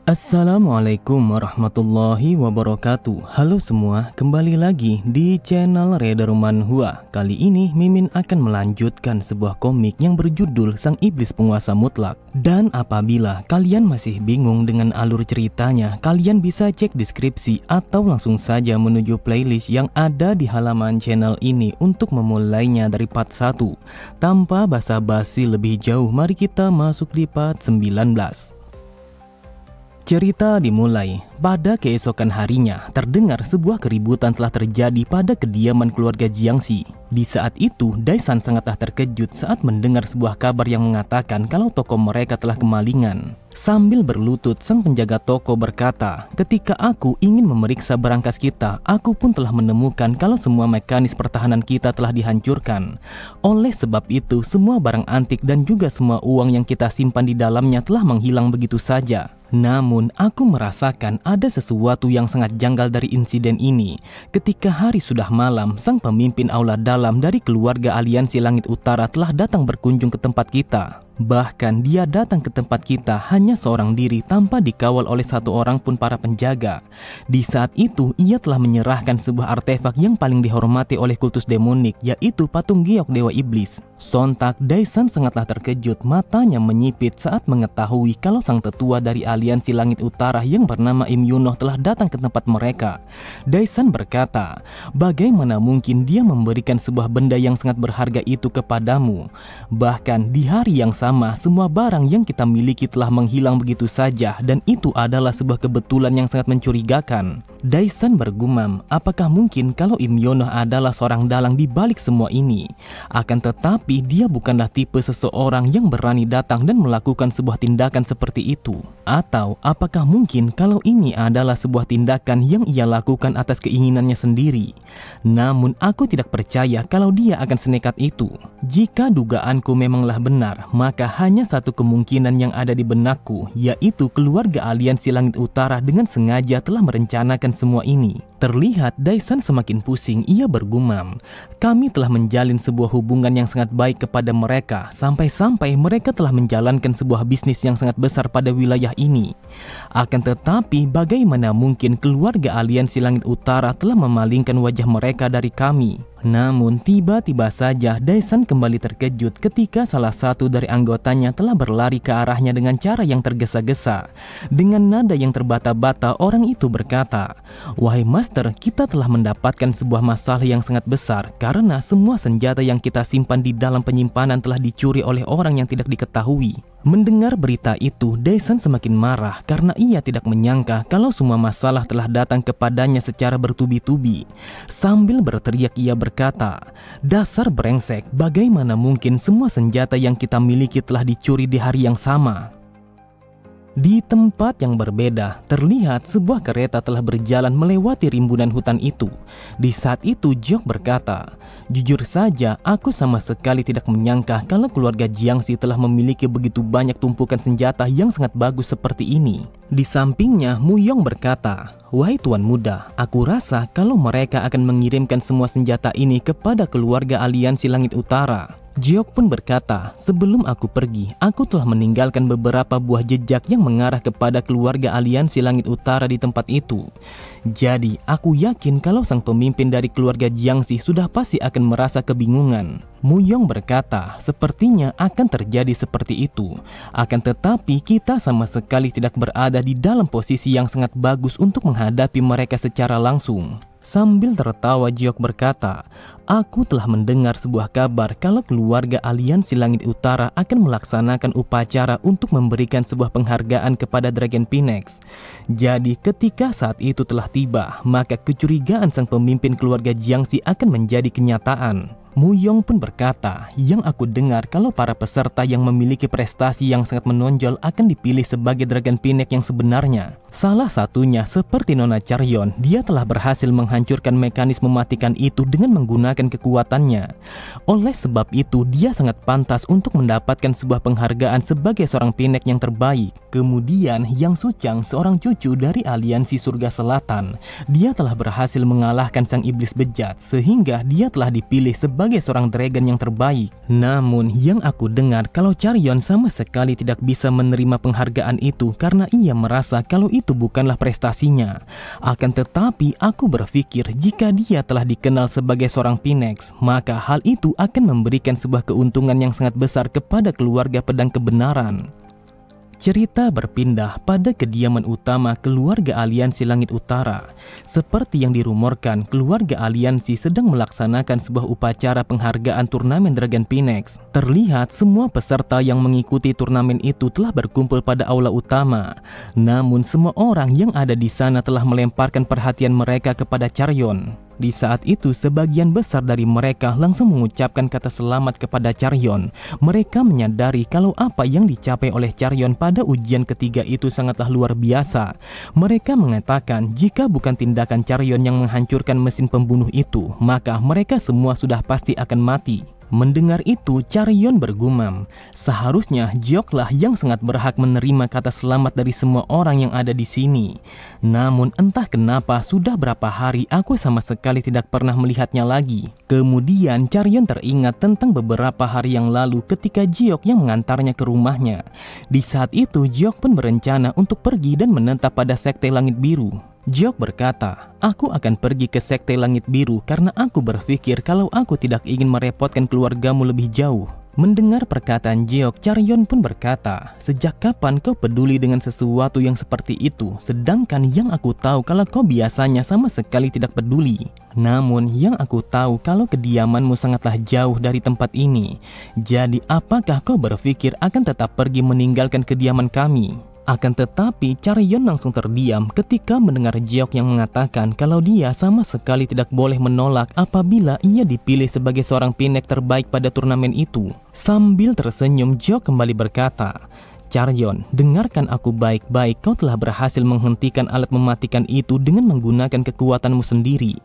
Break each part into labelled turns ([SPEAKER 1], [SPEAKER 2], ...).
[SPEAKER 1] Assalamualaikum warahmatullahi wabarakatuh. Halo semua, kembali lagi di channel Reader Manhwa. Kali ini Mimin akan melanjutkan sebuah komik yang berjudul Sang Iblis Penguasa Mutlak. Dan apabila kalian masih bingung dengan alur ceritanya, kalian bisa cek deskripsi atau langsung saja menuju playlist yang ada di halaman channel ini untuk memulainya dari part 1. Tanpa basa-basi lebih jauh, mari kita masuk di part 19. Cerita dimulai. Pada keesokan harinya, terdengar sebuah keributan telah terjadi pada kediaman keluarga Jiangxi. Di saat itu, Daisan sangatlah terkejut saat mendengar sebuah kabar yang mengatakan kalau toko mereka telah kemalingan. Sambil berlutut, sang penjaga toko berkata, "Ketika aku ingin memeriksa berangkas kita, aku pun telah menemukan kalau semua mekanis pertahanan kita telah dihancurkan. Oleh sebab itu, semua barang antik dan juga semua uang yang kita simpan di dalamnya telah menghilang begitu saja." Namun, aku merasakan ada sesuatu yang sangat janggal dari insiden ini. Ketika hari sudah malam, sang pemimpin aula dalam dari keluarga Aliansi Langit Utara telah datang berkunjung ke tempat kita. Bahkan dia datang ke tempat kita hanya seorang diri tanpa dikawal oleh satu orang pun para penjaga. Di saat itu ia telah menyerahkan sebuah artefak yang paling dihormati oleh kultus demonik, yaitu patung giok dewa iblis. Sontak Daisan sangatlah terkejut, matanya menyipit saat mengetahui kalau sang tetua dari Aliansi Langit Utara yang bernama Im Yunoh telah datang ke tempat mereka. Daisan berkata, "Bagaimana mungkin dia memberikan sebuah benda yang sangat berharga itu kepadamu? Bahkan di hari yang sama, semua barang yang kita miliki telah menghilang begitu saja, dan itu adalah sebuah kebetulan yang sangat mencurigakan." Daisan bergumam, apakah mungkin kalau Im Yunoh adalah seorang dalang di balik semua ini? Akan tetapi dia bukanlah tipe seseorang yang berani datang dan melakukan sebuah tindakan seperti itu. Atau apakah mungkin kalau ini adalah sebuah tindakan yang ia lakukan atas keinginannya sendiri? Namun aku tidak percaya kalau dia akan senekat itu. Jika dugaanku memanglah benar, maka hanya satu kemungkinan yang ada di benakku, yaitu keluarga Aliansi Langit Utara dengan sengaja telah merencanakan semua ini. Terlihat Daisan semakin pusing. Ia bergumam, "Kami telah menjalin sebuah hubungan yang sangat baik kepada mereka, sampai-sampai mereka telah menjalankan sebuah bisnis yang sangat besar pada wilayah ini. Akan tetapi bagaimana mungkin keluarga Aliansi Langit Utara telah memalingkan wajah mereka dari kami?" Namun tiba-tiba saja Daisan kembali terkejut ketika salah satu dari anggotanya telah berlari ke arahnya dengan cara yang tergesa-gesa. Dengan nada yang terbata-bata, orang itu berkata, "Wahai Master, kita telah mendapatkan sebuah masalah yang sangat besar karena semua senjata yang kita simpan di dalam penyimpanan telah dicuri oleh orang yang tidak diketahui." Mendengar berita itu, Daisan semakin marah karena ia tidak menyangka kalau semua masalah telah datang kepadanya secara bertubi-tubi. Sambil berteriak ia berkata, "Dasar brengsek, bagaimana mungkin semua senjata yang kita miliki telah dicuri di hari yang sama?" Di tempat yang berbeda, terlihat sebuah kereta telah berjalan melewati rimbunan hutan itu. Di saat itu Jiok berkata, "Jujur saja, aku sama sekali tidak menyangka kalau keluarga Jiangxi telah memiliki begitu banyak tumpukan senjata yang sangat bagus seperti ini." Di sampingnya, Muyong berkata, "Wahai Tuan Muda, aku rasa kalau mereka akan mengirimkan semua senjata ini kepada keluarga Aliansi Langit Utara." Jiok pun berkata, "Sebelum aku pergi, aku telah meninggalkan beberapa buah jejak yang mengarah kepada keluarga Aliansi Langit Utara di tempat itu. Jadi, aku yakin kalau sang pemimpin dari keluarga Jiangxi sudah pasti akan merasa kebingungan." Muyong berkata, "Sepertinya akan terjadi seperti itu. Akan tetapi kita sama sekali tidak berada di dalam posisi yang sangat bagus untuk menghadapi mereka secara langsung." Sambil tertawa Jiok berkata, "Aku telah mendengar sebuah kabar kalau keluarga Aliansi Langit Utara akan melaksanakan upacara untuk memberikan sebuah penghargaan kepada Dragon Phoenix. Jadi ketika saat itu telah tiba, maka kecurigaan sang pemimpin keluarga Jiangxi akan menjadi kenyataan." Muyong pun berkata, "Yang aku dengar kalau para peserta yang memiliki prestasi yang sangat menonjol akan dipilih sebagai Dragon Phoenix yang sebenarnya. Salah satunya seperti Nona Charyon, dia telah berhasil menghancurkan mekanisme mematikan itu dengan menggunakan kekuatannya. Oleh sebab itu, dia sangat pantas untuk mendapatkan sebuah penghargaan sebagai seorang Phoenix yang terbaik." Kemudian Yang Suchang, seorang cucu dari Aliansi Surga Selatan, dia telah berhasil mengalahkan sang iblis bejat sehingga dia telah dipilih sebagai sebagai seorang dragon yang terbaik. Namun yang aku dengar kalau Charyon sama sekali tidak bisa menerima penghargaan itu karena ia merasa kalau itu bukanlah prestasinya. Akan tetapi aku berpikir jika dia telah dikenal sebagai seorang Phoenix, maka hal itu akan memberikan sebuah keuntungan yang sangat besar kepada keluarga pedang kebenaran. Cerita berpindah pada kediaman utama keluarga Aliansi Langit Utara. Seperti yang dirumorkan, keluarga Aliansi sedang melaksanakan sebuah upacara penghargaan turnamen Dragon Phoenix. Terlihat semua peserta yang mengikuti turnamen itu telah berkumpul pada aula utama. Namun semua orang yang ada di sana telah melemparkan perhatian mereka kepada Charyon. Di saat itu, sebagian besar dari mereka langsung mengucapkan kata selamat kepada Charyon. Mereka menyadari kalau apa yang dicapai oleh Charyon pada ujian ketiga itu sangatlah luar biasa. Mereka mengatakan jika bukan tindakan Charyon yang menghancurkan mesin pembunuh itu, maka mereka semua sudah pasti akan mati. Mendengar itu, Charyon bergumam, seharusnya Jioklah yang sangat berhak menerima kata selamat dari semua orang yang ada di sini. Namun entah kenapa sudah berapa hari aku sama sekali tidak pernah melihatnya lagi. Kemudian Charyon teringat tentang beberapa hari yang lalu ketika Jiok yang mengantarnya ke rumahnya. Di saat itu Jiok pun berencana untuk pergi dan menetap pada Sekte Langit Biru. Jiok berkata, aku akan pergi ke Sekte Langit Biru karena aku berpikir kalau aku tidak ingin merepotkan keluargamu lebih jauh. Mendengar perkataan Jiok, Charyon pun berkata, sejak kapan kau peduli dengan sesuatu yang seperti itu, sedangkan yang aku tahu kalau kau biasanya sama sekali tidak peduli. Namun yang aku tahu kalau kediamanmu sangatlah jauh dari tempat ini. Jadi apakah kau berpikir akan tetap pergi meninggalkan kediaman kami? Akan tetapi, Charyon langsung terdiam ketika mendengar Jiok yang mengatakan kalau dia sama sekali tidak boleh menolak apabila ia dipilih sebagai seorang Phoenix terbaik pada turnamen itu. Sambil tersenyum, Jiok kembali berkata, Charyon, dengarkan aku baik-baik, kau telah berhasil menghentikan alat mematikan itu dengan menggunakan kekuatanmu sendiri.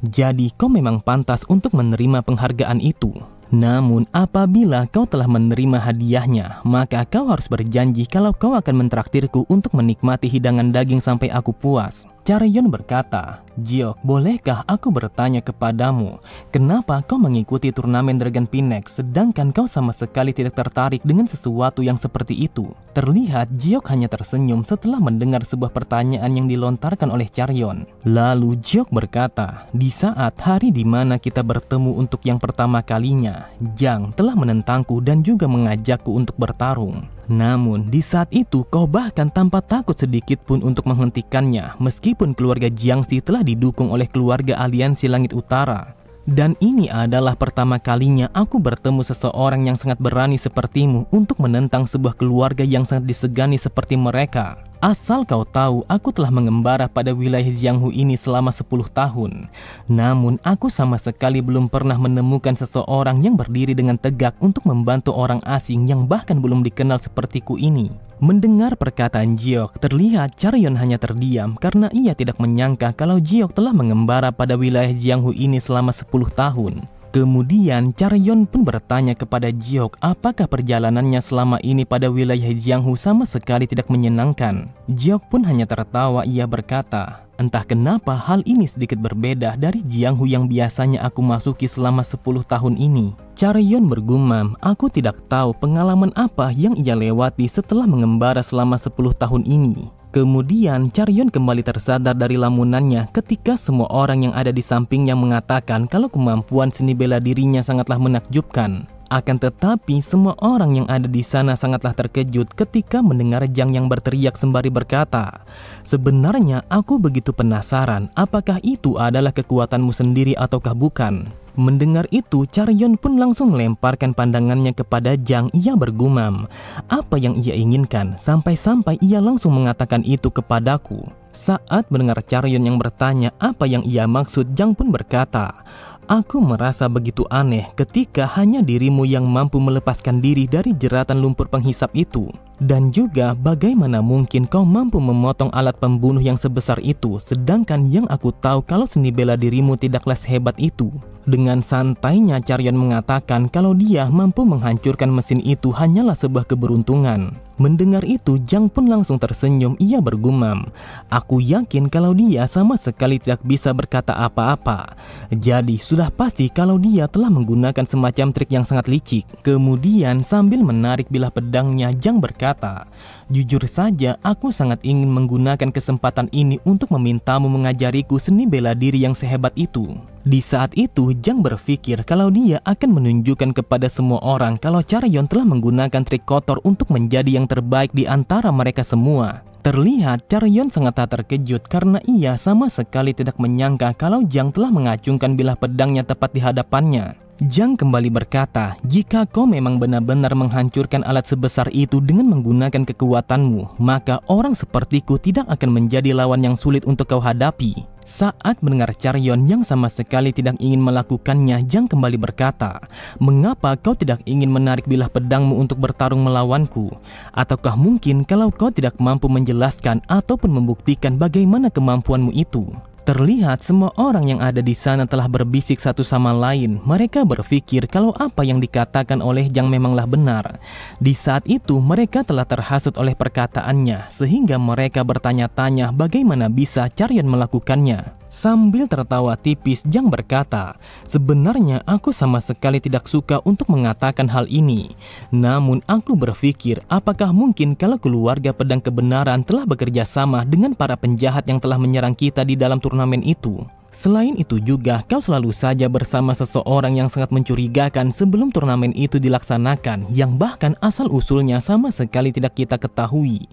[SPEAKER 1] Jadi, kau memang pantas untuk menerima penghargaan itu. Namun apabila kau telah menerima hadiahnya, maka kau harus berjanji kalau kau akan mentraktirku untuk menikmati hidangan daging sampai aku puas. Charyon berkata, Jiok, bolehkah aku bertanya kepadamu, kenapa kau mengikuti turnamen Dragon Phoenix sedangkan kau sama sekali tidak tertarik dengan sesuatu yang seperti itu? Terlihat Jiok hanya tersenyum setelah mendengar sebuah pertanyaan yang dilontarkan oleh Charyon. Lalu Jiok berkata, di saat hari di mana kita bertemu untuk yang pertama kalinya, Jang telah menentangku dan juga mengajakku untuk bertarung. Namun di saat itu kau bahkan tanpa takut sedikit pun untuk menghentikannya, meskipun keluarga Jiangxi telah didukung oleh keluarga Aliansi Langit Utara. Dan ini adalah pertama kalinya aku bertemu seseorang yang sangat berani sepertimu untuk menentang sebuah keluarga yang sangat disegani seperti mereka. Asal kau tahu, aku telah mengembara pada wilayah Jianghu ini selama 10 tahun. Namun aku sama sekali belum pernah menemukan seseorang yang berdiri dengan tegak untuk membantu orang asing yang bahkan belum dikenal sepertiku ini. Mendengar perkataan Jiok, terlihat Charyon hanya terdiam karena ia tidak menyangka kalau Jiok telah mengembara pada wilayah Jianghu ini selama 10 tahun. Kemudian Charyon pun bertanya kepada Jiok apakah perjalanannya selama ini pada wilayah Jianghu sama sekali tidak menyenangkan. Jiok pun hanya tertawa, ia berkata, entah kenapa hal ini sedikit berbeda dari Jianghu yang biasanya aku masuki selama 10 tahun ini. Charyon bergumam, aku tidak tahu pengalaman apa yang ia lewati setelah mengembara selama 10 tahun ini. Kemudian Charyon kembali tersadar dari lamunannya ketika semua orang yang ada di sampingnya mengatakan kalau kemampuan seni bela dirinya sangatlah menakjubkan. Akan tetapi semua orang yang ada di sana sangatlah terkejut ketika mendengar Jang yang berteriak sembari berkata, sebenarnya aku begitu penasaran apakah itu adalah kekuatanmu sendiri ataukah bukan. Mendengar itu, Charyon pun langsung melemparkan pandangannya kepada Jang. Ia bergumam, apa yang ia inginkan sampai-sampai ia langsung mengatakan itu kepadaku. Saat mendengar Charyon yang bertanya apa yang ia maksud, Jang pun berkata, aku merasa begitu aneh ketika hanya dirimu yang mampu melepaskan diri dari jeratan lumpur penghisap itu. Dan juga bagaimana mungkin kau mampu memotong alat pembunuh yang sebesar itu, sedangkan yang aku tahu kalau seni bela dirimu tidaklah sehebat itu. Dengan santainya Charyon mengatakan kalau dia mampu menghancurkan mesin itu hanyalah sebuah keberuntungan. Mendengar itu, Jang pun langsung tersenyum. Ia bergumam, "Aku yakin kalau dia sama sekali tidak bisa berkata apa-apa. Jadi sudah pasti kalau dia telah menggunakan semacam trik yang sangat licik." Kemudian sambil menarik bilah pedangnya, Jang berkata, "Jujur saja, aku sangat ingin menggunakan kesempatan ini untuk memintamu mengajariku seni bela diri yang sehebat itu." Di saat itu, Jang berpikir kalau dia akan menunjukkan kepada semua orang kalau Chaeryeon telah menggunakan trik kotor untuk menjadi yang terbaik di antara mereka semua. Terlihat Chaeryeon sangat tak terkejut karena ia sama sekali tidak menyangka kalau Jang telah mengacungkan bilah pedangnya tepat di hadapannya. Jang kembali berkata, "Jika kau memang benar-benar menghancurkan alat sebesar itu dengan menggunakan kekuatanmu, maka orang sepertiku tidak akan menjadi lawan yang sulit untuk kau hadapi." Saat mendengar Chaeryeon yang sama sekali tidak ingin melakukannya, Jang kembali berkata, "Mengapa kau tidak ingin menarik bilah pedangmu untuk bertarung melawanku? Ataukah mungkin kalau kau tidak mampu menjelaskan ataupun membuktikan bagaimana kemampuanmu itu?" Terlihat semua orang yang ada di sana telah berbisik satu sama lain. Mereka berpikir kalau apa yang dikatakan oleh Jang memanglah benar. Di saat itu mereka telah terhasut oleh perkataannya, sehingga mereka bertanya-tanya bagaimana bisa Chaeryeon melakukannya. Sambil tertawa tipis, Jang berkata, "Sebenarnya aku sama sekali tidak suka untuk mengatakan hal ini. Namun aku berpikir apakah mungkin kalau keluarga pedang kebenaran telah bekerja sama dengan para penjahat yang telah menyerang kita di dalam turnamen itu. Selain itu juga, kau selalu saja bersama seseorang yang sangat mencurigakan sebelum turnamen itu dilaksanakan, yang bahkan asal-usulnya sama sekali tidak kita ketahui.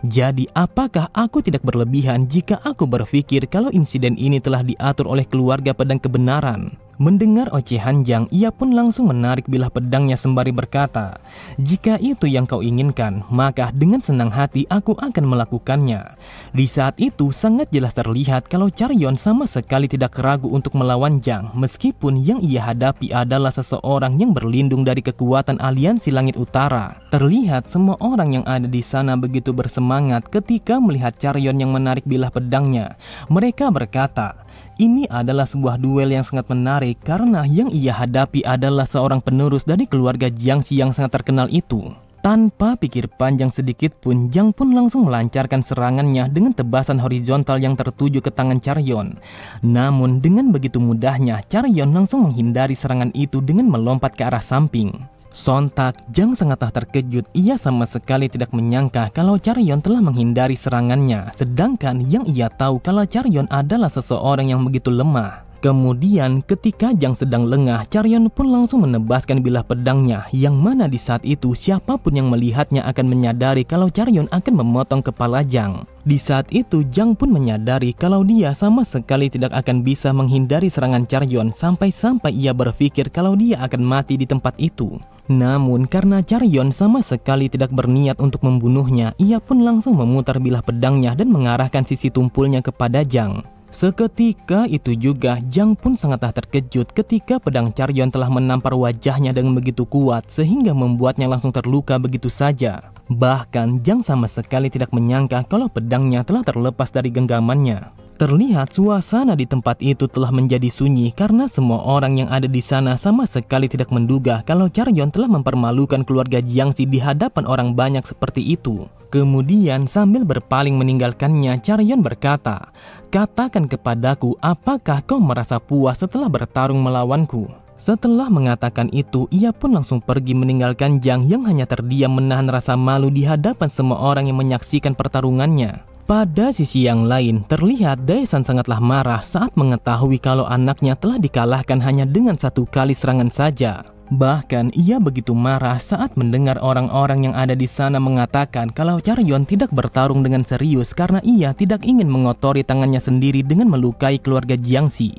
[SPEAKER 1] Jadi, apakah aku tidak berlebihan jika aku berpikir kalau insiden ini telah diatur oleh keluarga pedang kebenaran?" Mendengar ocehan Jang, ia pun langsung menarik bilah pedangnya sembari berkata, "Jika itu yang kau inginkan, maka dengan senang hati aku akan melakukannya." Di saat itu sangat jelas terlihat kalau Chaeryeon sama sekali tidak ragu untuk melawan Jang, meskipun yang ia hadapi adalah seseorang yang berlindung dari kekuatan aliansi Langit Utara. Terlihat semua orang yang ada di sana begitu bersemangat ketika melihat Chaeryeon yang menarik bilah pedangnya. Mereka berkata, "Ini adalah sebuah duel yang sangat menarik karena yang ia hadapi adalah seorang penerus dari keluarga Jiangxi yang sangat terkenal itu." Tanpa pikir panjang sedikit pun, Jang pun langsung melancarkan serangannya dengan tebasan horizontal yang tertuju ke tangan Chaeryeon. Namun dengan begitu mudahnya, Chaeryeon langsung menghindari serangan itu dengan melompat ke arah samping. Sontak, Jang sangatlah terkejut. Ia sama sekali tidak menyangka kalau Chaeryeon telah menghindari serangannya, sedangkan yang ia tahu kalau Chaeryeon adalah seseorang yang begitu lemah. Kemudian ketika Jang sedang lengah, Chaeryeon pun langsung menebaskan bilah pedangnya, yang mana di saat itu siapapun yang melihatnya akan menyadari kalau Chaeryeon akan memotong kepala Jang. Di saat itu Jang pun menyadari kalau dia sama sekali tidak akan bisa menghindari serangan Chaeryeon, sampai-sampai ia berpikir kalau dia akan mati di tempat itu. Namun karena Chaeryeon sama sekali tidak berniat untuk membunuhnya, ia pun langsung memutar bilah pedangnya dan mengarahkan sisi tumpulnya kepada Jang. Seketika itu juga Jang pun sangatlah terkejut ketika pedang Chaeryeon telah menampar wajahnya dengan begitu kuat sehingga membuatnya langsung terluka begitu saja. Bahkan Jang sama sekali tidak menyangka kalau pedangnya telah terlepas dari genggamannya. Terlihat suasana di tempat itu telah menjadi sunyi karena semua orang yang ada di sana sama sekali tidak menduga kalau Chaeryeon telah mempermalukan keluarga Jiangxi di hadapan orang banyak seperti itu. Kemudian sambil berpaling meninggalkannya, Chaeryeon berkata, "Katakan kepadaku, apakah kau merasa puas setelah bertarung melawanku?" Setelah mengatakan itu, ia pun langsung pergi meninggalkan Jang yang hanya terdiam menahan rasa malu di hadapan semua orang yang menyaksikan pertarungannya. Pada sisi yang lain, terlihat Daesan sangatlah marah saat mengetahui kalau anaknya telah dikalahkan hanya dengan satu kali serangan saja. Bahkan ia begitu marah saat mendengar orang-orang yang ada di sana mengatakan kalau Chaeryeon tidak bertarung dengan serius karena ia tidak ingin mengotori tangannya sendiri dengan melukai keluarga Jiangxi.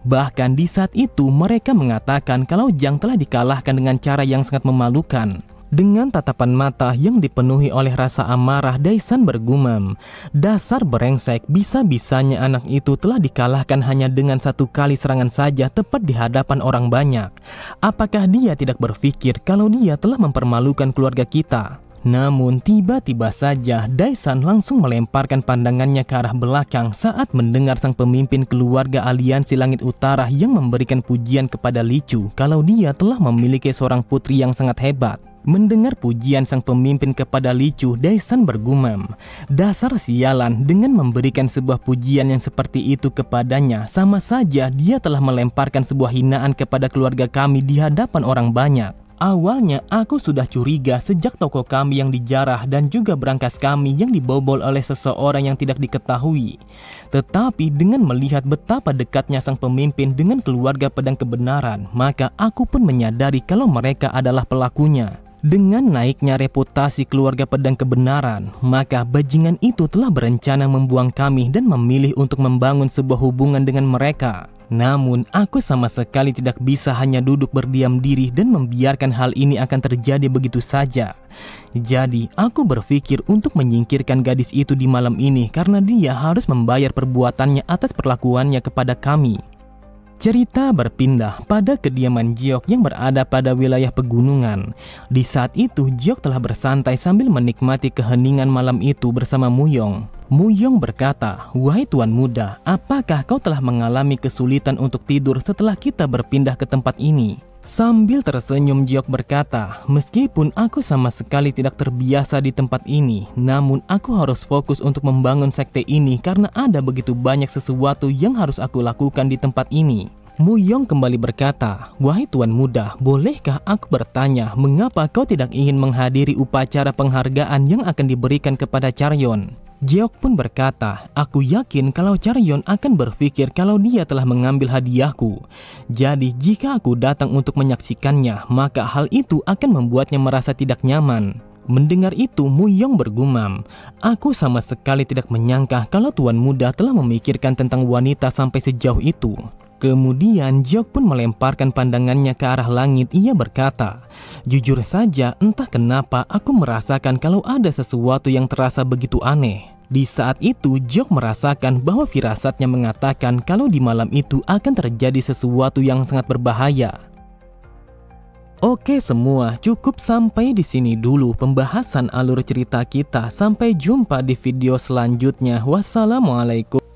[SPEAKER 1] Bahkan di saat itu mereka mengatakan kalau Jang telah dikalahkan dengan cara yang sangat memalukan. Dengan tatapan mata yang dipenuhi oleh rasa amarah, Daesan bergumam, "Dasar brengsek, bisa-bisanya anak itu telah dikalahkan hanya dengan satu kali serangan saja tepat di hadapan orang banyak. Apakah dia tidak berpikir kalau dia telah mempermalukan keluarga kita?" Namun tiba-tiba saja Daesan langsung melemparkan pandangannya ke arah belakang saat mendengar sang pemimpin keluarga aliansi Langit Utara yang memberikan pujian kepada Li Chu kalau dia telah memiliki seorang putri yang sangat hebat. Mendengar pujian sang pemimpin kepada Li Chu, Daisan bergumam, "Dasar sialan, dengan memberikan sebuah pujian yang seperti itu kepadanya, sama saja dia telah melemparkan sebuah hinaan kepada keluarga kami di hadapan orang banyak." Awalnya aku sudah curiga sejak toko kami yang dijarah dan juga brankas kami yang dibobol oleh seseorang yang tidak diketahui. Tetapi dengan melihat betapa dekatnya sang pemimpin dengan keluarga pedang kebenaran, maka aku pun menyadari kalau mereka adalah pelakunya. Dengan naiknya reputasi keluarga pedang kebenaran, maka bajingan itu telah berencana membuang kami dan memilih untuk membangun sebuah hubungan dengan mereka. Namun, aku sama sekali tidak bisa hanya duduk berdiam diri dan membiarkan hal ini akan terjadi begitu saja. Jadi, aku berpikir untuk menyingkirkan gadis itu di malam ini karena dia harus membayar perbuatannya atas perlakuannya kepada kami. Cerita berpindah pada kediaman Jiok yang berada pada wilayah pegunungan. Di saat itu, Jiok telah bersantai sambil menikmati keheningan malam itu bersama Muyong. Muyong berkata, "Wahai tuan muda, apakah kau telah mengalami kesulitan untuk tidur setelah kita berpindah ke tempat ini?" Sambil tersenyum, Jiok berkata, "Meskipun aku sama sekali tidak terbiasa di tempat ini, namun aku harus fokus untuk membangun sekte ini karena ada begitu banyak sesuatu yang harus aku lakukan di tempat ini." Muyong kembali berkata, "Wahai tuan muda, bolehkah aku bertanya mengapa kau tidak ingin menghadiri upacara penghargaan yang akan diberikan kepada Charyon?" Jiok pun berkata, "Aku yakin kalau Charyon akan berpikir kalau dia telah mengambil hadiahku. Jadi jika aku datang untuk menyaksikannya, maka hal itu akan membuatnya merasa tidak nyaman." Mendengar itu, Muyong bergumam, "Aku sama sekali tidak menyangka kalau tuan muda telah memikirkan tentang wanita sampai sejauh itu." Kemudian Jiok pun melemparkan pandangannya ke arah langit. Ia berkata, "Jujur saja, entah kenapa aku merasakan kalau ada sesuatu yang terasa begitu aneh." Di saat itu, Jiok merasakan bahwa firasatnya mengatakan kalau di malam itu akan terjadi sesuatu yang sangat berbahaya. Oke semua, cukup sampai di sini dulu pembahasan alur cerita kita. Sampai jumpa di video selanjutnya. Wassalamualaikum.